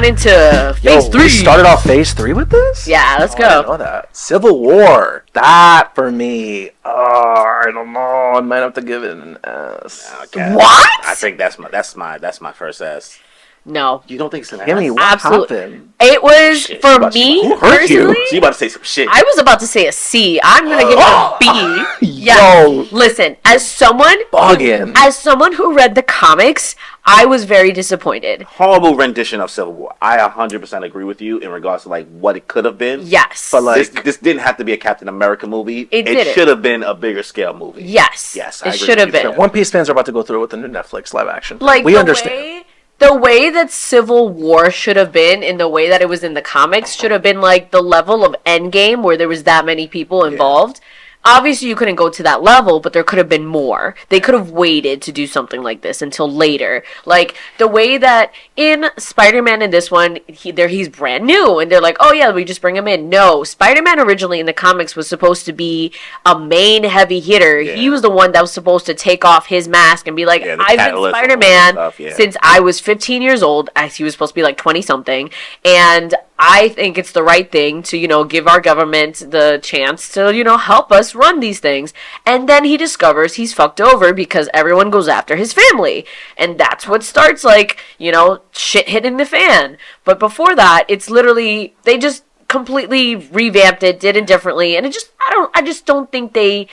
going into phase 3. We started off phase 3 with this? Yeah, let's go. I didn't know that. Civil War. That, for me, I don't know. I might have to give it an S. Okay. What? I think that's my first S. No. You don't think it's an Kimmy, S? what Absolutely. happened? It was, Shit, for but me, who hurt you? personally, So you about to say some shit. I was about to say a C. I'm going to give it a B. Yeah. Yo. Listen, as someone who read the comics, I was very disappointed. Horrible rendition of Civil War. I 100% agree with you in regards to like what it could have been. Yes. But like, This didn't have to be a Captain America movie. It didn't. should have been a bigger scale movie. Yes. Yes, I It agree should have with you. been. One Piece fans are about to go through with the new Netflix live action. Like, we understand. The way that Civil War should have been, in the way that it was in the comics, should have been like the level of Endgame, where there was that many people involved. Obviously, you couldn't go to that level, but there could have been more. They could have waited to do something like this until later. Like, the way that in Spider-Man in this one, he's brand new, and they're like, oh yeah, we just bring him in. No, Spider-Man originally in the comics was supposed to be a main heavy hitter. Yeah. He was the one that was supposed to take off his mask and be like, Yeah, I've been Spider-Man since I was 15 years old. He was supposed to be like 20-something, and I think it's the right thing to, give our government the chance to, help us run these things. And then he discovers he's fucked over because everyone goes after his family. And that's what starts, like, shit hitting the fan. But before that, it's literally, they just completely revamped it, did it differently, and I just don't think they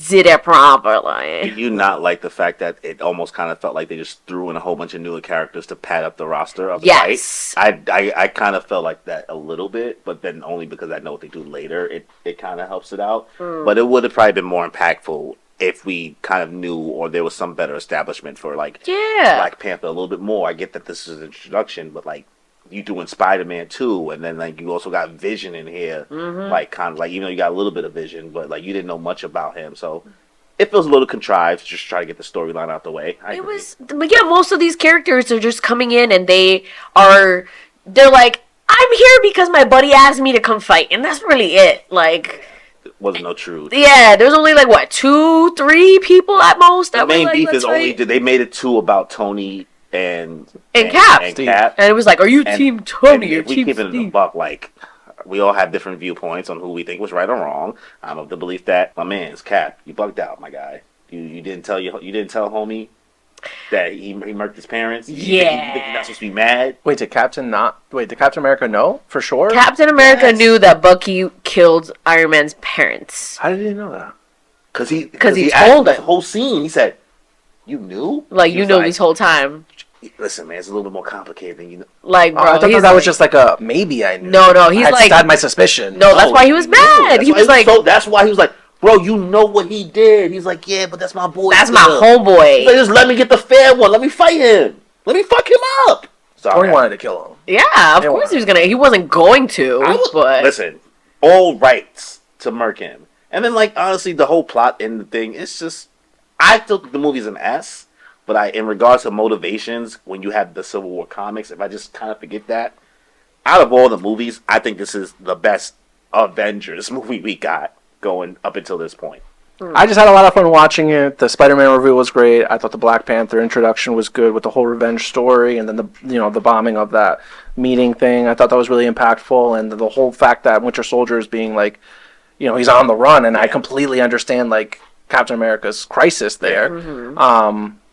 did it properly. Do you not like the fact that it almost kind of felt like they just threw in a whole bunch of newer characters to pad up the roster of the Yes. fight? I kind of felt like that a little bit, but then only because I know what they do later, it kind of helps it out. But it would have probably been more impactful if we kind of knew, or there was some better establishment for like Black Panther a little bit more. I get that this is an introduction, but like, you doing Spider-Man 2, and then like you also got Vision in here, like kind of like, you got a little bit of Vision, but like you didn't know much about him, so it feels a little contrived to just try to get the storyline out the way. But yeah, most of these characters are just coming in and they're like, I'm here because my buddy asked me to come fight, and that's really it. Like, it wasn't no truth. Yeah, there's only like what 2-3 people at most. The main beef is only they made it 2 about Tony and Cap. Cap. And it was like, are you Team Tony or if we Team keep it in the Steve? buck, like, we all have different viewpoints on who we think was right or wrong. I'm of the belief that my man's Cap, you bugged out, my guy. You didn't tell homie that he murked his parents. You think you're not supposed to be mad? Did Captain America know for sure? Captain America knew that Bucky killed Iron Man's parents. How did he know that? Because he told him. the whole scene. He said, "You knew? Like, you know, this whole time." Listen, man, it's a little bit more complicated than you know. Like, bro, I thought that was just like a maybe I knew. No, he's I had my suspicion. No, that's why he was mad. He was like, that's why he was like, bro, you know what he did. He's like, yeah, but that's my boy. That's my homeboy. Like, just let me get the fair one. Let me fight him. Let me fuck him up. Or he wanted to kill him. Yeah, of course he was gonna. He wasn't going to. But listen, all rights to murk him. And then, like, honestly, the whole plot and the thing, it's just, I still think the movie's an S. But in regards to motivations, when you have the Civil War comics, if I just kind of forget that, out of all the movies, I think this is the best Avengers movie we got going up until this point. I just had a lot of fun watching it. The Spider-Man review was great. I thought the Black Panther introduction was good with the whole revenge story, and then the bombing of that meeting thing. I thought that was really impactful, and the whole fact that Winter Soldier is being like, he's on the run, and I completely understand like Captain America's crisis there.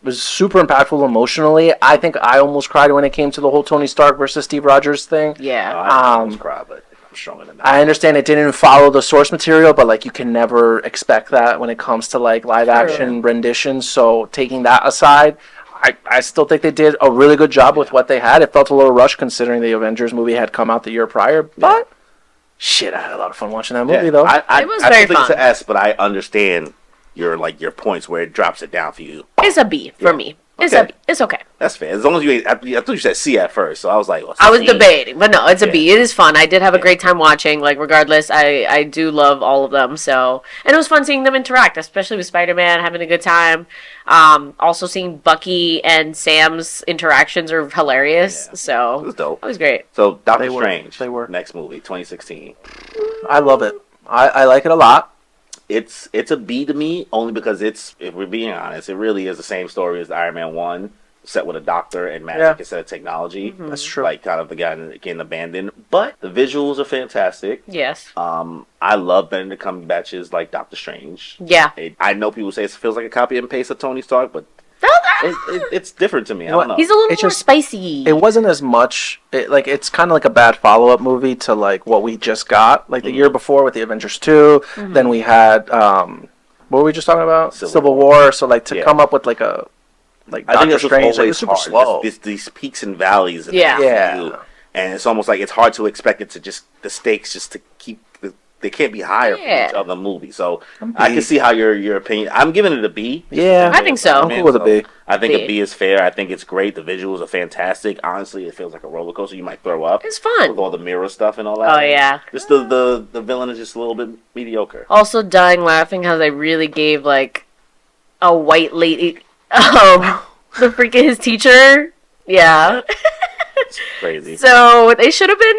Was super impactful emotionally. I think I almost cried when it came to the whole Tony Stark versus Steve Rogers thing. Yeah. I almost cried, but I'm stronger than that. I understand it didn't follow the source material, but like you can never expect that when it comes to like live action renditions. So taking that aside, I still think they did a really good job with what they had. It felt a little rushed considering the Avengers movie had come out the year prior, but shit, I had a lot of fun watching that movie though. It was very fun. It's an S, but I understand your points where it drops it down for you. It's a B for me. It's a B. It's okay. That's fair. As long as you ain't, I thought you said C at first, so I was like, I was debating, but no, it's a B. It is fun. I did have a great time watching. Like, regardless, I do love all of them. So, and it was fun seeing them interact, especially with Spider-Man, having a good time. Also seeing Bucky and Sam's interactions are hilarious. Yeah. So it was dope. It was great. So Doctor Strange, they were next movie, 2016. I love it. I like it a lot. It's a B to me only because if we're being honest, it really is the same story as Iron Man 1. set with a doctor and magic Yeah. instead of technology. That's true. Like kind of the guy getting abandoned. But the visuals are fantastic. Yes. I love Benedict Cumberbatch's like Doctor Strange. Yeah. I know people say it feels like a copy and paste of Tony Stark, but it's different to me. I don't know. He's a little more just, spicy. It wasn't as much. It's kind of like a bad follow-up movie to like what we just got. Like the year before with the Avengers 2. Then we had what were we just talking about? Civil War. So like to come up with like a I think Doctor that's Strange, always super hard. slow. These peaks and valleys. In Yeah. the Yeah. MCU. And it's almost like it's hard to expect it to just the stakes just to keep. They can't be higher for each other movie. So I can see how your opinion. I'm giving it a B. Yeah, I think so. I'm cool with a B. I think B. a B is fair. I think it's great. The visuals are fantastic. Honestly, it feels like a roller coaster. You might throw up. It's fun. With all the mirror stuff and all that. Oh, yeah. Just the villain is just a little bit mediocre. Also dying laughing how they really gave like a white lady the freaking his teacher. Yeah. It's crazy. So they should have been,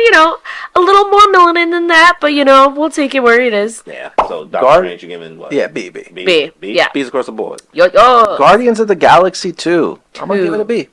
a little more melanin than that, but we'll take it where it is. Yeah. So Doctor Strange, you're giving what? Yeah, B. B. Yeah. B's across the board. Yo. Guardians of the Galaxy 2. I'm gonna give it a B.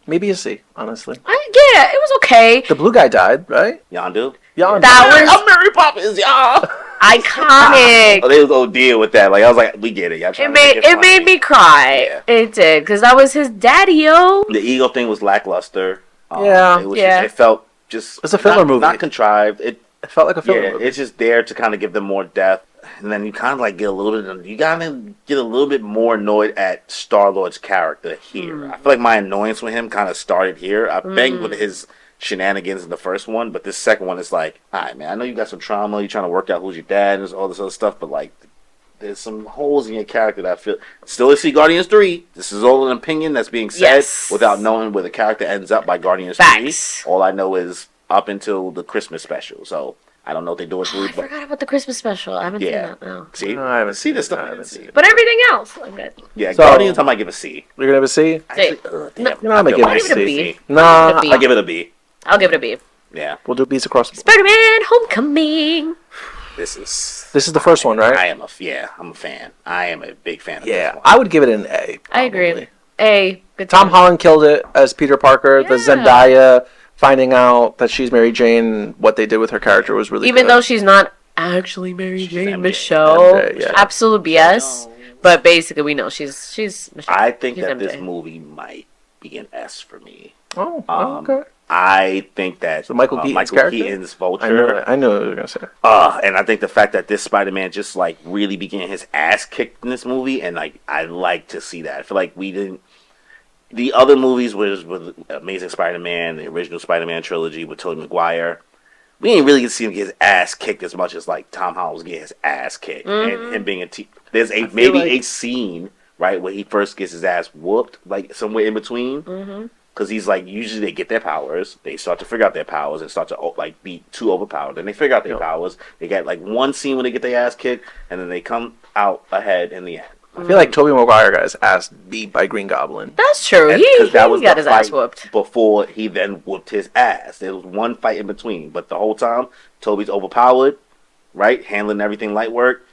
Maybe a C, honestly. Yeah, it was okay. The blue guy died, right? Yondu? Yeah. That was I'm Mary Poppins, y'all. iconic. Oh, they was OD with that. Like I was like, we get it. Y'all trying to make It made me cry. Yeah. It did, because that was his daddy, yo. The ego thing was lackluster. Yeah. It felt just. It's a filler movie. Not contrived. It felt like a filler movie. It's just there to kind of give them more depth, and then you kind of like get a little bit. You gotta get a little bit more annoyed at Star-Lord's character here. I feel like my annoyance with him kind of started here. I banged with his shenanigans in the first one, but this second one is like, all right, man. I know you got some trauma. You're trying to work out who's your dad and all this other stuff, but like. There's some holes in your character that I feel. Still, to see Guardians 3. This is all an opinion that's being said without knowing where the character ends up by Guardians 3. All I know is up until the Christmas special. So I don't know if they do it through. I forgot about the Christmas special. I haven't seen that. No. See, No, I haven't see this seen stuff. it. I haven't seen. But everything else, I'm good. Yeah, So- Guardians. I might give a C. You're gonna have a C? Actually, No, You know, I'm gonna give it a I'll give it a C. B. Nah, B. I give it a B. I'll give it a B. Yeah, we'll do B's across the board. Spider-Man Homecoming. this is. This is the first one, right? I'm a fan. I am a big fan of Yeah, this one. I would give it an A. I agree. probably. A. Good Tom time. Holland killed it as Peter Parker. The Yeah. Zendaya finding out that she's Mary Jane, what they did with her character was really Even good. though she's not actually Mary Jane MJ. Michelle. MJ, yeah. Absolute BS. But basically, we know she's Michelle. I think She's that this MJ. movie might be an S for me. Oh, okay. I think that So Michael Keaton's character? Keaton's Vulture. I knew what you were gonna say. And I think the fact that this Spider-Man just like really began his ass kicked in this movie, and like I like to see that. I feel like we didn't. The other movies was with Amazing Spider-Man, the original Spider-Man trilogy with Tobey Maguire. We didn't really get to see him get his ass kicked as much as like Tom Holland was getting his ass kicked, and him being there's a scene right where he first gets his ass whooped, like somewhere in between. Because he's like, usually they get their powers, they start to figure out their powers and start to like be too overpowered. Then they figure out their powers. They get like one scene when they get their ass kicked, and then they come out ahead in the end. I feel like Tobey Maguire got his ass beat by Green Goblin. That's true. And- He 'cause that was got the his ass fight whooped. before he then whooped his ass. There was one fight in between, but the whole time Toby's overpowered, right, handling everything light work.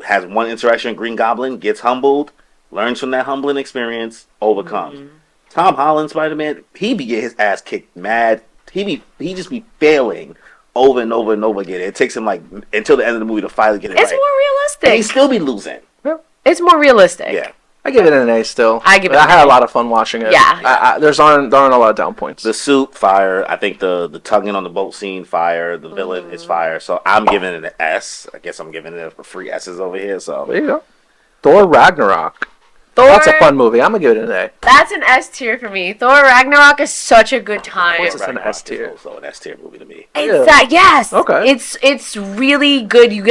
Has one interaction with Green Goblin, gets humbled, learns from that humbling experience, overcomes. Tom Holland, Spider-Man, he be getting his ass kicked mad. He just be failing over and over and over again. It takes him like until the end of the movie to finally get it It's right. more And he realistic. still be losing. It's more realistic. Yeah. I give it an A still. I give it I an had A. a lot of fun watching it. Yeah. There aren't a lot of down points. The suit, fire. I think the tugging on the boat scene, fire. The villain is fire. So I'm giving it an S. I guess I'm giving it a free S's over here. So There you go. Thor Ragnarok. Thor, That's a fun movie. I'm gonna give it an A. That's an S tier for me. Thor Ragnarok is such a good time. What's an Ragnarok S tier? is also an S tier movie to me. It's that, yes. Okay. It's really good. You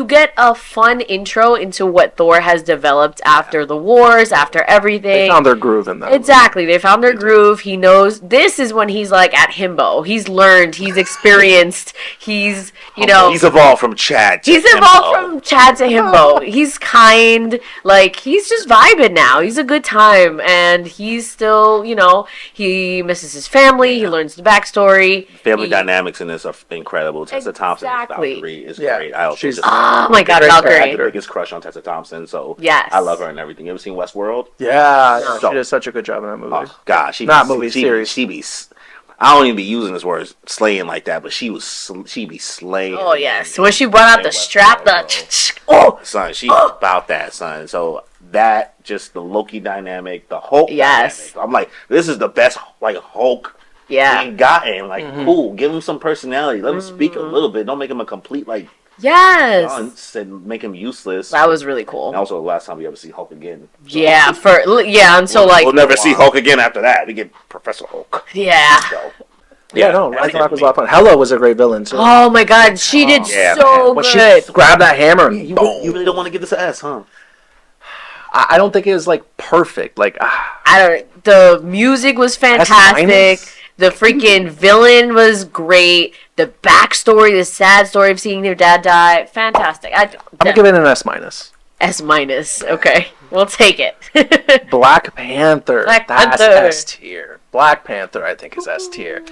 get a fun intro into what Thor has developed after the wars, after everything. They found their groove in that. Exactly. They found their groove. He knows this is when he's like at himbo. He's learned, he's experienced, he's He's evolved from Chad. To He's Himbo. evolved from Chad to himbo. He's kind, like he's just vibing now. He's a good time, and he's still, he misses his family. He learns the backstory. Family He- dynamics in this are incredible. Tessa Thompson Exactly. is Yeah. great. I also She's Oh my God, great Valkyrie. I had the biggest crush on Tessa Thompson, so Yes. I love her and everything. You ever seen Westworld? Yeah, No. she did such a good job in that movie. Oh God, she Not be, movie, she, series. She be. I don't even be using this word slaying like that, but she be slaying. Oh yes, when she brought out the strap, Son, she's about that, son. So that just the Loki dynamic, the Hulk Yes. dynamic. I'm like, this is the best like Hulk yeah, we've gotten. Like, cool, give him some personality. Let him speak a little bit. Don't make him a complete like yes, dunce and make him useless. that was really And cool. also, the last time we ever see Hulk again. So, Yeah, and so we'll never see Hulk again after that. We get Professor Hulk. yeah. So, Yeah, no, Ragnarok was a lot of fun. Hela was a great villain too. Oh my God, she did Yeah, so when good. she grabbed that hammer, You boom. really don't want to give this an S, huh? I don't think it was like perfect. Like, I don't. The music was fantastic. S-. The freaking villain was great. The backstory, the sad story of seeing their dad die, fantastic. I'm gonna give it an S-. S minus. Okay, we'll take it. Black Panther. Black That's Panther. S tier. Black Panther, I think, is S tier.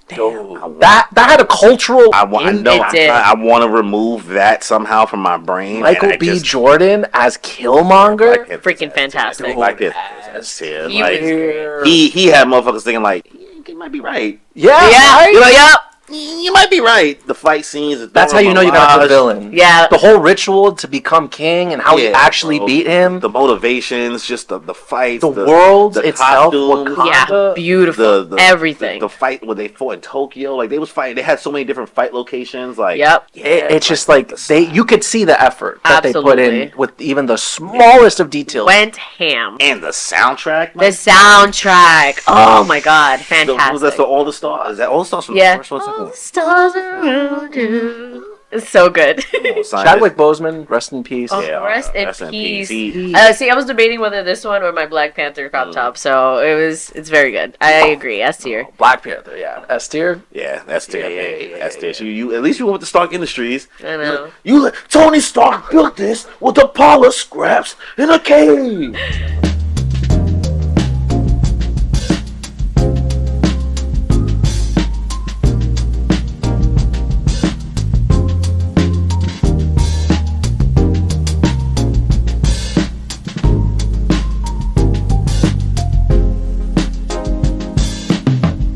Damn, That had a cultural. I want to remove that somehow from my brain. Michael B. Jordan as Killmonger. Freaking fantastic. Like this, S tier. He Like, was- he had motherfuckers thinking like, he might be right. Yeah, Yeah, right? You're like, yep. You might be right. The fight scenes. That's how you know you got a good villain. Yeah. The whole ritual to become king and how he actually beat him. The motivations, just the fights, The world the itself, costumes, Yeah, beautiful. Everything. The fight when they fought in Tokyo, like they was fighting. They had so many different fight locations. Like, Yep. It's just like you could see the effort that they put in Absolutely. with even the smallest of details. Went ham. and the soundtrack. The soundtrack. Oh my God, fantastic. Was that for All the Stars? Is that All the Stars from Yeah. the first one? All the stars around you. It's so good. Chadwick Boseman, rest in peace. Oh, Yeah, rest in rest in peace. peace. See, I was debating whether this one or my Black Panther crop top, so it's very good. I agree. S tier. Black Panther, yeah. S tier. Yeah, that's tier. Yeah, That's tier. So you at least you went with the Stark Industries. I know. Tony Stark built this with the power scraps in a cave.